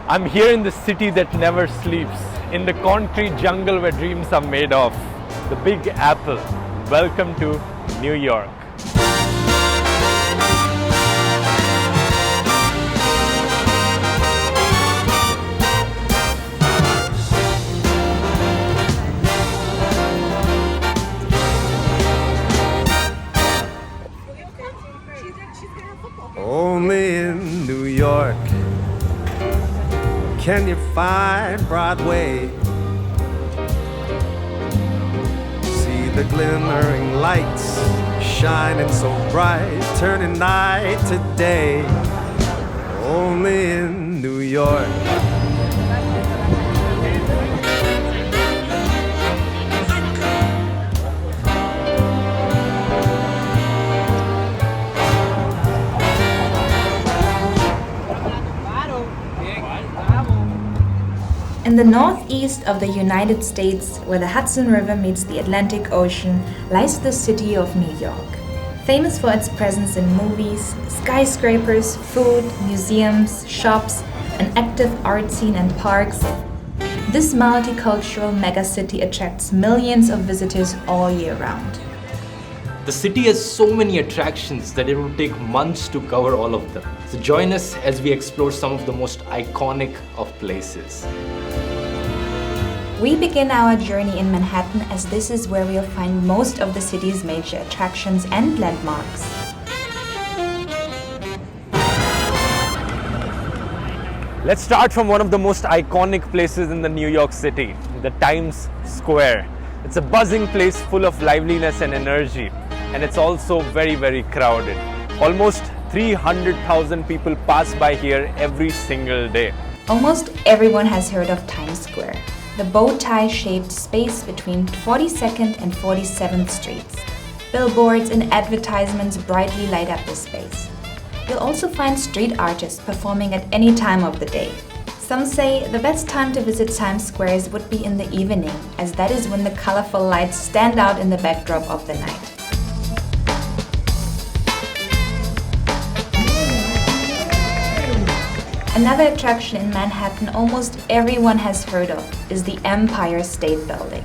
I'm here in the city that never sleeps, in the concrete jungle where dreams are made of, the Big Apple. Welcome to New York. Only in New York can you find Broadway. See the glimmering lights shining so bright, turning night to day. Only in New York. In the northeast of the United States, where the Hudson River meets the Atlantic Ocean, lies the city of New York. Famous for its presence in movies, skyscrapers, food, museums, shops, an active art scene and parks, this multicultural megacity attracts millions of visitors all year round. The city has so many attractions that it would take months to cover all of them. So join us as we explore some of the most iconic of places. We begin our journey in Manhattan as this is where we'll find most of the city's major attractions and landmarks. Let's start from one of the most iconic places in the New York City, the Times Square. It's a buzzing place full of liveliness and energy, and it's also very, very crowded. Almost 300,000 people pass by here every single day. Almost everyone has heard of Times Square, the bow tie-shaped space between 42nd and 47th Streets. Billboards and advertisements brightly light up the space. You'll also find street artists performing at any time of the day. Some say the best time to visit Times Square would be in the evening, as that is when the colorful lights stand out in the backdrop of the night. Another attraction in Manhattan almost everyone has heard of is the Empire State Building.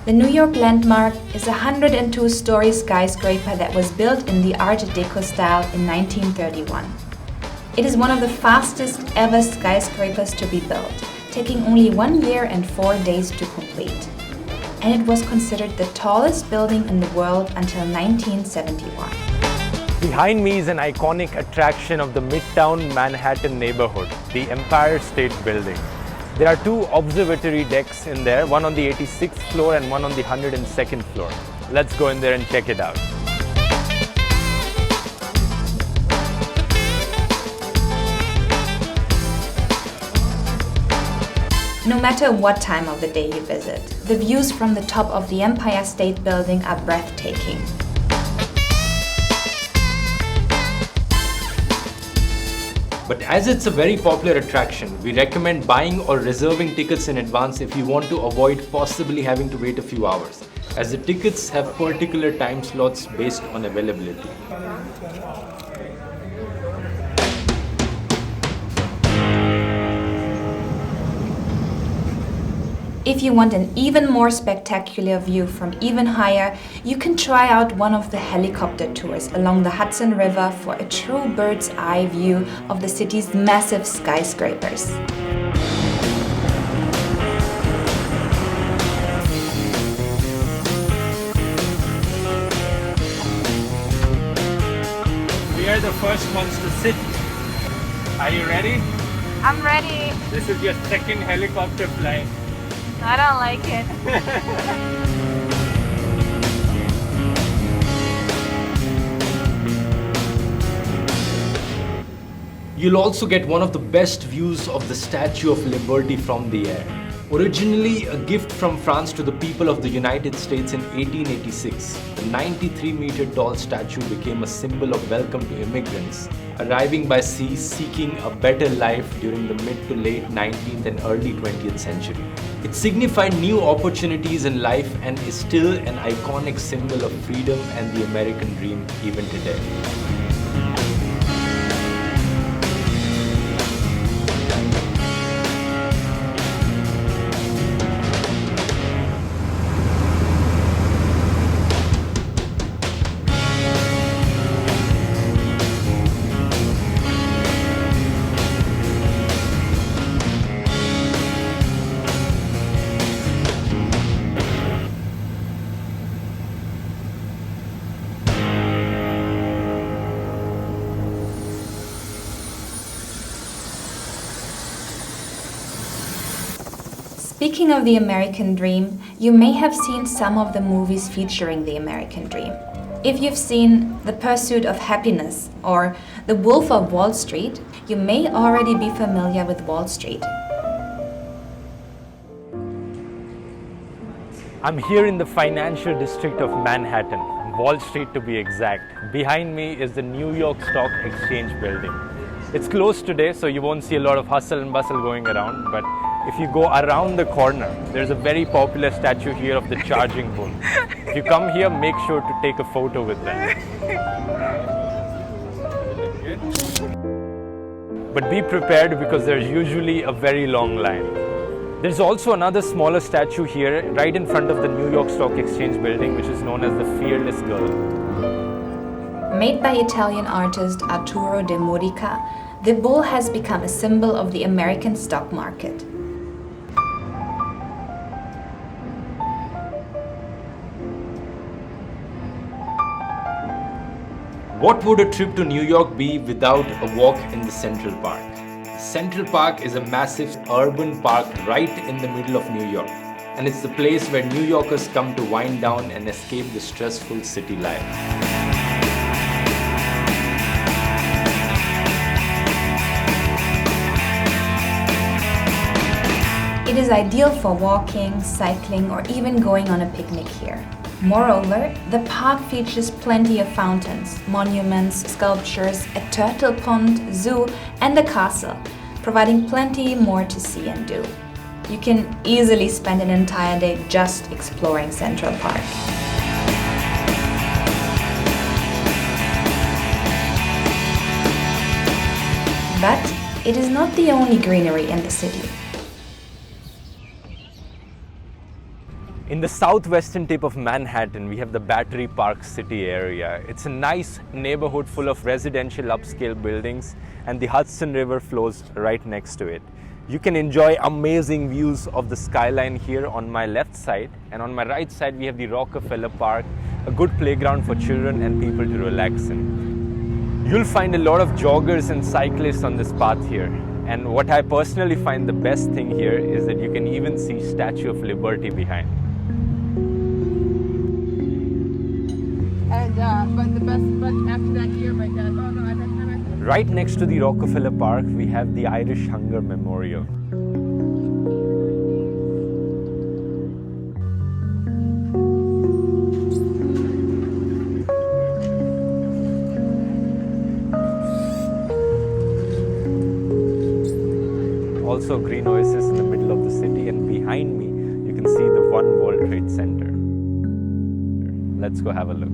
The New York landmark is a 102-story skyscraper that was built in the Art Deco style in 1931. It is one of the fastest ever skyscrapers to be built, taking only 1 year and 4 days to complete. And it was considered the tallest building in the world until 1971. Behind me is an iconic attraction of the Midtown Manhattan neighborhood, the Empire State Building. There are two observatory decks in there, one on the 86th floor and one on the 102nd floor. Let's go in there and check it out. No matter what time of the day you visit, the views from the top of the Empire State Building are breathtaking. But as it's a very popular attraction, we recommend buying or reserving tickets in advance if you want to avoid possibly having to wait a few hours, as the tickets have particular time slots based on availability. If you want an even more spectacular view from even higher, you can try out one of the helicopter tours along the Hudson River for a true bird's eye view of the city's massive skyscrapers. We are the first ones to sit. Are you ready? I'm ready. This is your second helicopter flight. I don't like it. You'll also get one of the best views of the Statue of Liberty from the air. Originally a gift from France to the people of the United States in 1886, the 93-meter tall statue became a symbol of welcome to immigrants arriving by sea seeking a better life during the mid to late 19th and early 20th century. It signified new opportunities in life and is still an iconic symbol of freedom and the American dream even today. Speaking of the American dream, you may have seen some of the movies featuring the American dream. If you've seen The Pursuit of Happiness or The Wolf of Wall Street, you may already be familiar with Wall Street. I'm here in the financial district of Manhattan, Wall Street to be exact. Behind me is the New York Stock Exchange building. It's closed today, so you won't see a lot of hustle and bustle going around, but if you go around the corner, there's a very popular statue here of the charging bull. If you come here, make sure to take a photo with them. But be prepared because there's usually a very long line. There's also another smaller statue here right in front of the New York Stock Exchange building, which is known as the Fearless Girl. Made by Italian artist Arturo de Modica, the bull has become a symbol of the American stock market. What would a trip to New York be without a walk in the Central Park? Central Park is a massive urban park right in the middle of New York, and it's the place where New Yorkers come to wind down and escape the stressful city life. It is ideal for walking, cycling, or even going on a picnic here. Moreover, the park features plenty of fountains, monuments, sculptures, a turtle pond, zoo, and a castle, providing plenty more to see and do. You can easily spend an entire day just exploring Central Park. But it is not the only greenery in the city. In the southwestern tip of Manhattan, we have the Battery Park City area. It's a nice neighborhood full of residential upscale buildings, and the Hudson River flows right next to it. You can enjoy amazing views of the skyline here on my left side, and on my right side we have the Rockefeller Park, a good playground for children and people to relax in. You'll find a lot of joggers and cyclists on this path here. And what I personally find the best thing here is that you can even see Statue of Liberty behind. But after that year, my dad, oh no, at that time Right next to the Rockefeller Park, we have the Irish Hunger Memorial. Also a green oasis in the middle of the city, and behind me you can see the One World Trade Center. Let's go have a look.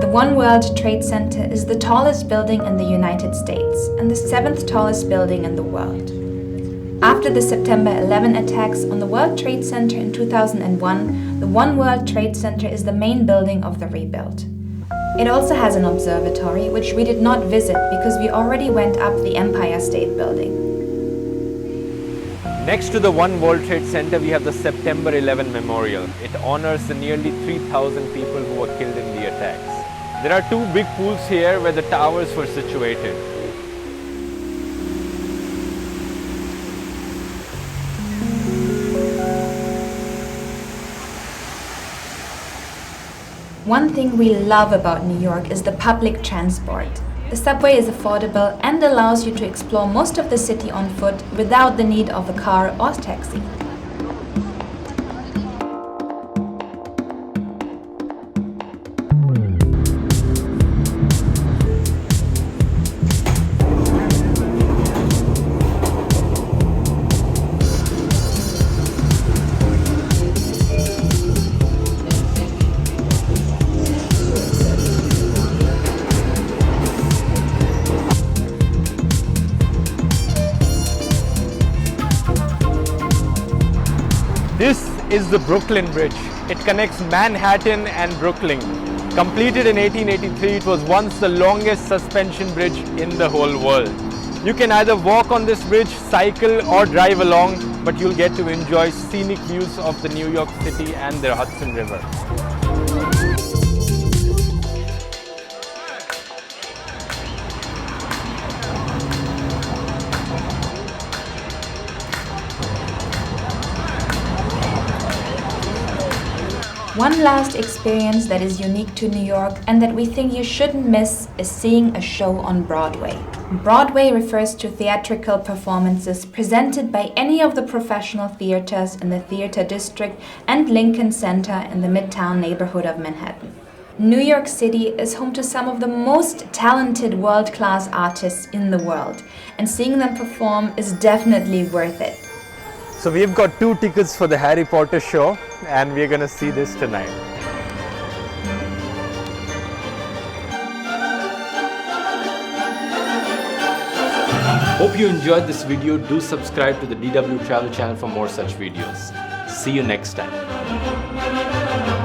The One World Trade Center is the tallest building in the United States and the 7th tallest building in the world. After the September 11 attacks on the World Trade Center in 2001, the One World Trade Center is the main building of the rebuild. It also has an observatory, which we did not visit because we already went up the Empire State Building. Next to the One World Trade Center, we have the September 11 Memorial. It honors the nearly 3,000 people who were killed in the attacks. There are two big pools here where the towers were situated. One thing we love about New York is the public transport. The subway is affordable and allows you to explore most of the city on foot without the need of a car or taxi. This is the Brooklyn Bridge. It connects Manhattan and Brooklyn. Completed in 1883, it was once the longest suspension bridge in the whole world. You can either walk on this bridge, cycle or drive along, but you'll get to enjoy scenic views of the New York City and the Hudson River. One last experience that is unique to New York and that we think you shouldn't miss is seeing a show on Broadway. Broadway refers to theatrical performances presented by any of the professional theaters in the Theater District and Lincoln Center in the Midtown neighborhood of Manhattan. New York City is home to some of the most talented world-class artists in the world, and seeing them perform is definitely worth it. So we've got 2 tickets for the Harry Potter show and we're gonna see this tonight. Hope you enjoyed this video. Do subscribe to the DW Travel channel for more such videos. See you next time.